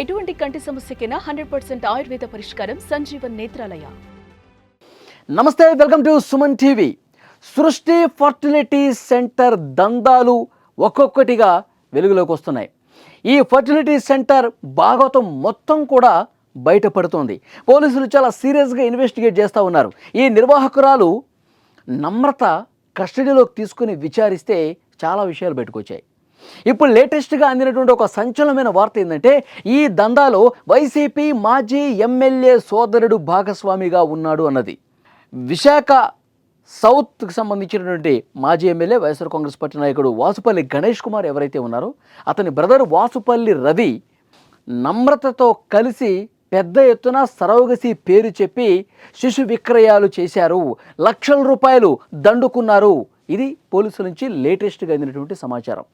ఎటువంటి కంటి సమస్యకైనా 100% ఆయుర్వేద పరిష్కారం సంజీవన్ నేత్రాలయ. నమస్తే, వెల్కమ్ టు సుమన్ టీవీ. సృష్టి ఫర్టిలిటీ సెంటర్ దందాలు ఒక్కొక్కటిగా వెలుగులోకి వస్తున్నాయి. ఈ ఫర్టిలిటీ సెంటర్ భాగవతం మొత్తం కూడా బయటపడుతోంది. పోలీసులు చాలా సీరియస్గా ఇన్వెస్టిగేట్ చేస్తూ ఉన్నారు. ఈ నిర్వాహకురాలు నమ్రత కస్టడీలోకి తీసుకుని విచారిస్తే చాలా విషయాలు బయటకొచ్చాయి. ఇప్పుడు లేటెస్ట్గా అందినటువంటి ఒక సంచలనమైన వార్త ఏంటంటే, ఈ దందాలో వైసీపీ మాజీ ఎమ్మెల్యే సోదరుడు భాగస్వామిగా ఉన్నాడు అన్నది. విశాఖ సౌత్కి సంబంధించినటువంటి మాజీ ఎమ్మెల్యే వైఎస్ఆర్ కాంగ్రెస్ పార్టీ నాయకుడు వాసుపల్లి గణేష్ కుమార్ ఎవరైతే ఉన్నారో, అతని బ్రదర్ వాసుపల్లి రవి నమ్రతతో కలిసి పెద్ద ఎత్తున సరోగసి పేరు చెప్పి శిశు విక్రయాలు చేశారు, లక్షల రూపాయలు దండుకున్నారు. ఇది పోలీసుల నుంచి లేటెస్ట్గా అందినటువంటి సమాచారం.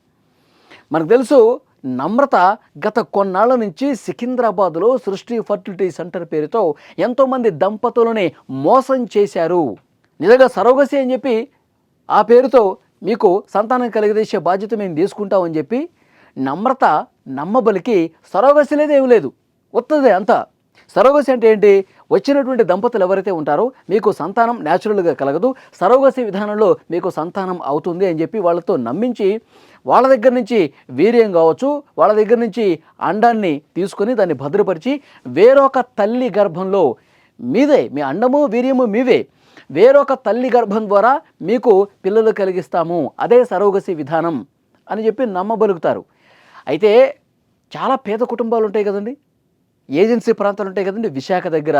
మనకు తెలుసు, నమ్రత గత కొన్నాళ్ల నుంచి సికింద్రాబాద్లో సృష్టి ఫర్టిలిటీ సెంటర్ పేరుతో ఎంతోమంది దంపతులని మోసం చేశారు. నిజంగా సరోగసి అని చెప్పి ఆ పేరుతో మీకు సంతానం కలిగజేసే బాధ్యత మేము తీసుకుంటామని చెప్పి నమ్రత నమ్మబలికి సరోగసి లేదేమీ లేదు, వస్తుంది అంతా. సరోగసి అంటే ఏంటి? వచ్చినటువంటి దంపతులు ఎవరైతే ఉంటారో మీకు సంతానం న్యాచురల్గా కలగదు, సరోగసి విధానంలో మీకు సంతానం అవుతుంది అని చెప్పి వాళ్ళతో నమ్మించి వాళ్ళ దగ్గర నుంచి వీర్యం కావచ్చు, వాళ్ళ దగ్గర నుంచి అండాన్ని తీసుకొని దాన్ని భద్రపరిచి వేరొక తల్లి గర్భంలో మీదే, మీ అండము వీర్యము మీవే, వేరొక తల్లి గర్భం ద్వారా మీకు పిల్లలు కలిగిస్తాము, అదే సరోగసి విధానం అని చెప్పి నమ్మబలుగుతారు. అయితే చాలా పేద కుటుంబాలు ఉంటాయి కదండి, ఏజెన్సీ ప్రాంతాలు ఉంటాయి కదండి. విశాఖ దగ్గర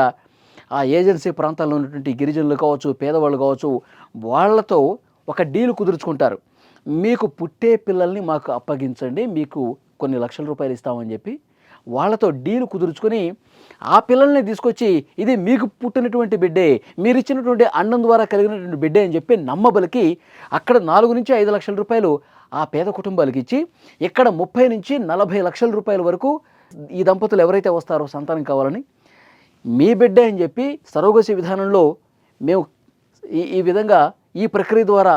ఆ ఏజెన్సీ ప్రాంతాల్లో ఉన్నటువంటి గిరిజనులు కావచ్చు, పేదవాళ్ళు కావచ్చు, వాళ్ళతో ఒక డీల్ కుదుర్చుకుంటారు. మీకు పుట్టే పిల్లల్ని మాకు అప్పగించండి, మీకు కొన్ని లక్షల రూపాయలు ఇస్తామని చెప్పి వాళ్ళతో డీల్ కుదుర్చుకొని ఆ పిల్లల్ని తీసుకొచ్చి ఇది మీకు పుట్టినటువంటి బిడ్డే, మీరు ఇచ్చినటువంటి అన్నం ద్వారా కలిగినటువంటి బిడ్డే అని చెప్పి నమ్మబలికి అక్కడ 4 నుంచి 5 లక్షల రూపాయలు ఆ పేద కుటుంబాలకు ఇచ్చి ఇక్కడ 30 నుంచి 40 లక్షల రూపాయల వరకు ఈ దంపతులు ఎవరైతే వస్తారో సంతానం కావాలని మీ బిడ్డే అని చెప్పి సరోగసి విధానంలో మేము ఈ విధంగా ఈ ప్రక్రియ ద్వారా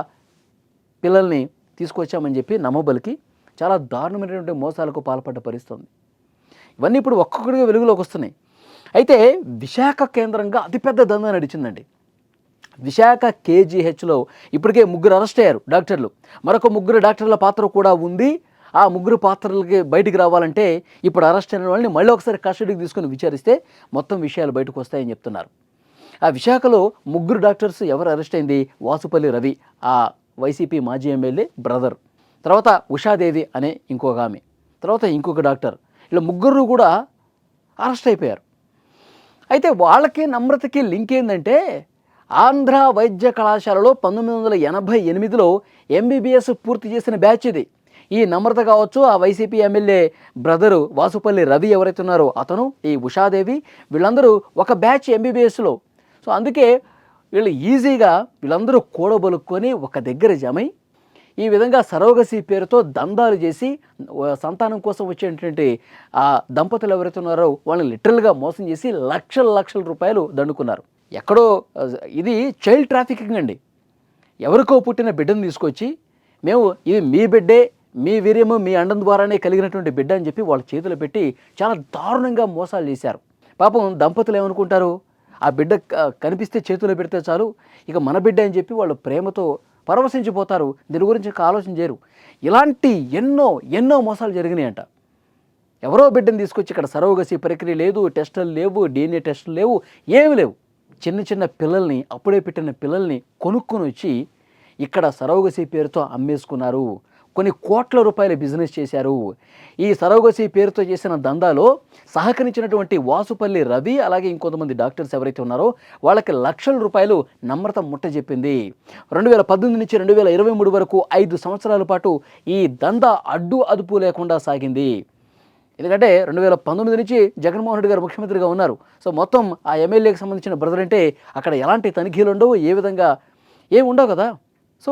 పిల్లల్ని తీసుకొచ్చామని చెప్పి నమ్మబలికి చాలా దారుణమైనటువంటి మోసాలకు పాల్పడ్డ పరిస్థితుంది. ఇవన్నీ ఇప్పుడు ఒక్కొక్కటిగా వెలుగులోకి వస్తున్నాయి. అయితే విశాఖ కేంద్రంగా అతిపెద్ద దందా నడిచిందండి. విశాఖ కేజీహెచ్లో ఇప్పటికే 3 అరెస్ట్ అయ్యారు డాక్టర్లు. మరొక 3 డాక్టర్ల పాత్ర కూడా ఉంది. ఆ 3 పాత్రలకి బయటికి రావాలంటే ఇప్పుడు అరెస్ట్ అయిన వాళ్ళని మళ్ళీ ఒకసారి కస్టడీకి తీసుకుని విచారిస్తే మొత్తం విషయాలు బయటకు వస్తాయని చెప్తున్నారు. ఆ విశాఖలో 3 డాక్టర్స్ ఎవరు అరెస్ట్ అయింది? వాసుపల్లి రవి, ఆ వైసీపీ మాజీ ఎమ్మెల్యే బ్రదర్, తర్వాత ఉషాదేవి అనే ఇంకొక ఆమె, తర్వాత ఇంకొక డాక్టర్, ఇలా 3 కూడా అరెస్ట్ అయిపోయారు. అయితే వాళ్ళకి నమ్రతకి లింక్ ఏంటంటే, ఆంధ్ర వైద్య కళాశాలలో 1988లో ఎంబీబీఎస్ పూర్తి చేసిన బ్యాచ్ ఇది. ఈ నమ్రత కావచ్చు, ఆ YCP MLA brother Vasupalli Ravi ఎవరైతే ఉన్నారో అతను, ఈ ఉషాదేవి, వీళ్ళందరూ ఒక బ్యాచ్ ఎంబీబీఎస్లో. సో అందుకే వీళ్ళు ఈజీగా వీళ్ళందరూ కూడబలుక్కొని ఒక దగ్గర జమై ఈ విధంగా సరోగసి పేరుతో దందాలు చేసి సంతానం కోసం వచ్చేటువంటి ఆ దంపతులు ఎవరైతే ఉన్నారో వాళ్ళని లిటరల్గా మోసం చేసి లక్షల రూపాయలు దండుకున్నారు. ఎక్కడో ఇది చైల్డ్ ట్రాఫికింగ్ అండి. ఎవరికో పుట్టిన బిడ్డను తీసుకొచ్చి మేము ఇది మీ బిడ్డే, మీ వీర్యము మీ అండం ద్వారానే కలిగినటువంటి బిడ్డ అని చెప్పి వాళ్ళ చేతులు పెట్టి చాలా దారుణంగా మోసాలు చేశారు. పాపం దంపతులు ఏమనుకుంటారు, ఆ బిడ్డ కనిపిస్తే చేతులు పెడితే చాలు ఇక మన బిడ్డ అని చెప్పి వాళ్ళు ప్రేమతో పరవశించిపోతారు. దీని గురించి ఆలోచన చేయరు. ఇలాంటి ఎన్నో మోసాలు జరిగినాయంట. ఎవరో బిడ్డను తీసుకొచ్చి ఇక్కడ సరోగసి ప్రక్రియ లేదు, టెస్టులు లేవు, DNA టెస్టులు లేవు, ఏమి లేవు. చిన్న పిల్లల్ని, అప్పుడే పెట్టిన పిల్లల్ని కొనుక్కొని వచ్చి ఇక్కడ సరోగసి పేరుతో అమ్మేసుకున్నారు. కొన్ని కోట్ల రూపాయల బిజినెస్ చేశారు. ఈ సరోగసి పేరుతో చేసిన దందాలో సహకరించినటువంటి వాసుపల్లి రవి అలాగే ఇంకొంతమంది డాక్టర్స్ ఎవరైతే ఉన్నారో వాళ్ళకి లక్షల రూపాయలు నమ్రత ముట్టజెప్పింది. 2018 నుంచి 2023 వరకు 5 సంవత్సరాల పాటు ఈ దందా అదుపు లేకుండా సాగింది. ఎందుకంటే 2019 నుంచి జగన్మోహన్ రెడ్డి గారు ముఖ్యమంత్రిగా ఉన్నారు. సో మొత్తం ఆ ఎమ్మెల్యేకి సంబంధించిన బ్రదర్ అంటే అక్కడ ఎలాంటి తనిఖీలు ఉండవు, ఏ విధంగా ఏమి ఉండవు కదా. సో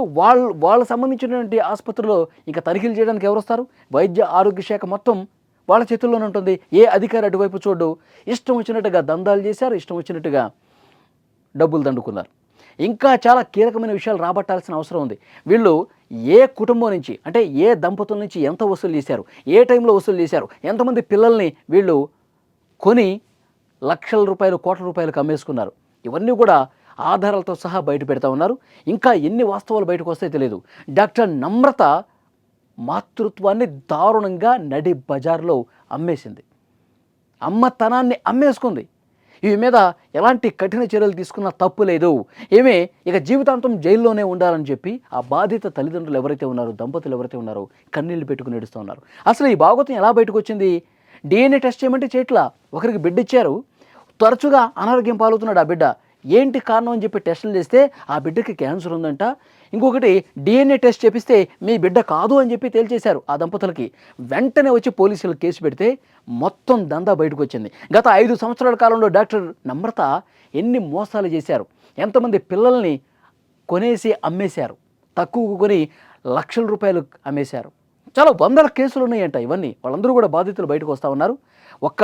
వాళ్ళకు సంబంధించినటువంటి ఆసుపత్రిలో ఇంకా తనిఖీలు చేయడానికి ఎవరు వస్తారు? వైద్య ఆరోగ్య శాఖ మొత్తం వాళ్ళ చేతుల్లోనే ఉంటుంది. ఏ అధికారి అటువైపు చూడు, ఇష్టం వచ్చినట్టుగా దందాలు చేశారు, ఇష్టం వచ్చినట్టుగా డబ్బులు దండుకున్నారు. ఇంకా చాలా కీలకమైన విషయాలు రాబట్టాల్సిన అవసరం ఉంది. వీళ్ళు ఏ కుటుంబం నుంచి, అంటే ఏ దంపతుల నుంచి ఎంత వసూలు చేశారు, ఏ టైంలో వసూలు చేశారు, ఎంతమంది పిల్లల్ని వీళ్ళు కొని లక్షల రూపాయలు, కోట్ల రూపాయలకు అమ్మేసుకున్నారు. ఇవన్నీ కూడా ఆధారాలతో సహా బయట పెడతా ఉన్నారు. ఇంకా ఎన్ని వాస్తవాలు బయటకు వస్తాయో తెలియదు. డాక్టర్ నమ్రత మాతృత్వాన్ని దారుణంగా నడి బజార్లో అమ్మేసింది. అమ్మతనాన్ని అమ్మేసుకుంది. ఈమె మీద ఎలాంటి కఠిన చర్యలు తీసుకున్నా తప్పు లేదు. ఈమె ఇక జీవితాంతం జైల్లోనే ఉండాలని చెప్పి ఆ బాధిత తల్లిదండ్రులు ఎవరైతే ఉన్నారో, దంపతులు ఎవరైతే ఉన్నారో కన్నీళ్లు పెట్టుకుని ఏడుస్తూ ఉన్నారు. అసలు ఈ భాగవతం ఎలా బయటకు వచ్చింది? DNA టెస్ట్ చేయమంటే చేయట్లా. ఒకరికి బిడ్డ ఇచ్చారు, తరచుగా అనారోగ్యం పాలవుతున్నాడు ఆ బిడ్డ. ఏంటి కారణం అని చెప్పి టెస్టులు చేస్తే ఆ బిడ్డకి క్యాన్సర్ ఉందంట. ఇంకొకటి DNA టెస్ట్ చేపిస్తే మీ బిడ్డ కాదు అని చెప్పి తేల్చేశారు ఆ దంపతులకి. వెంటనే వచ్చి పోలీసులు కేసు పెడితే మొత్తం దందా బయటకు వచ్చింది. గత 5 సంవత్సరాల కాలంలో డాక్టర్ నమ్రత ఎన్ని మోసాలు చేశారు, ఎంతమంది పిల్లల్ని కొనేసి అమ్మేశారు, తక్కువకు కొని లక్షల రూపాయలు అమ్మేశారు. చాలా వందల కేసులు ఉన్నాయంట. ఇవన్నీ వాళ్ళందరూ కూడా బాధితులు బయటకు వస్తూ ఉన్నారు. ఒక్క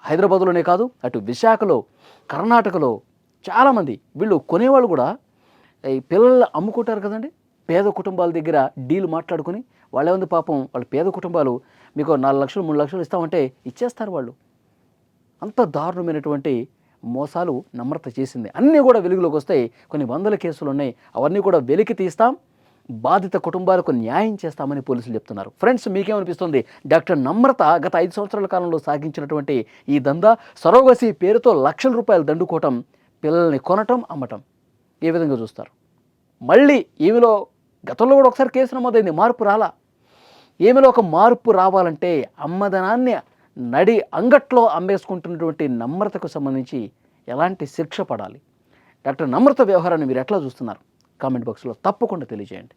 హైదరాబాద్లోనే కాదు, అటు విశాఖలో, కర్ణాటకలో చాలామంది వీళ్ళు కొనేవాళ్ళు కూడా ఈ పిల్లలు అమ్ముకుంటారు కదండి. పేద కుటుంబాల దగ్గర డీల్ మాట్లాడుకుని వాళ్ళేముంది పాపం, వాళ్ళ పేద కుటుంబాలు మీకు 4 లక్షలు 3 లక్షలు ఇస్తామంటే ఇచ్చేస్తారు వాళ్ళు. అంత దారుణమైనటువంటి మోసాలు నమ్రత చేసింది. అన్నీ కూడా వెలుగులోకి వస్తాయి. కొన్ని వందల కేసులు ఉన్నాయి. అవన్నీ కూడా వెలికి తీస్తాం, బాధిత కుటుంబాలకు న్యాయం చేస్తామని పోలీసులు చెప్తున్నారు. ఫ్రెండ్స్, మీకేమనిపిస్తుంది? డాక్టర్ నమ్రత గత 5 సంవత్సరాల కాలంలో సాగించినటువంటి ఈ దందా, సరోగసి పేరుతో లక్షల రూపాయలు దండుకోవటం, పిల్లల్ని కొనటం, అమ్మటం, ఏ విధంగా చూస్తారు? మళ్ళీ ఈమెలో గతంలో కూడా ఒకసారి కేసు నమోదైంది, మార్పు రాలా. ఈమెలో ఒక మార్పు రావాలంటే అమ్మదనాన్ని నడి అంగట్లో అమ్మేసుకుంటున్నటువంటి నమ్రతకు సంబంధించి ఎలాంటి శిక్ష పడాలి? డాక్టర్ నమ్రత వ్యవహారాన్ని మీరు ఎట్లా చూస్తున్నారు? కామెంట్ బాక్స్లో తప్పకుండా తెలియజేయండి.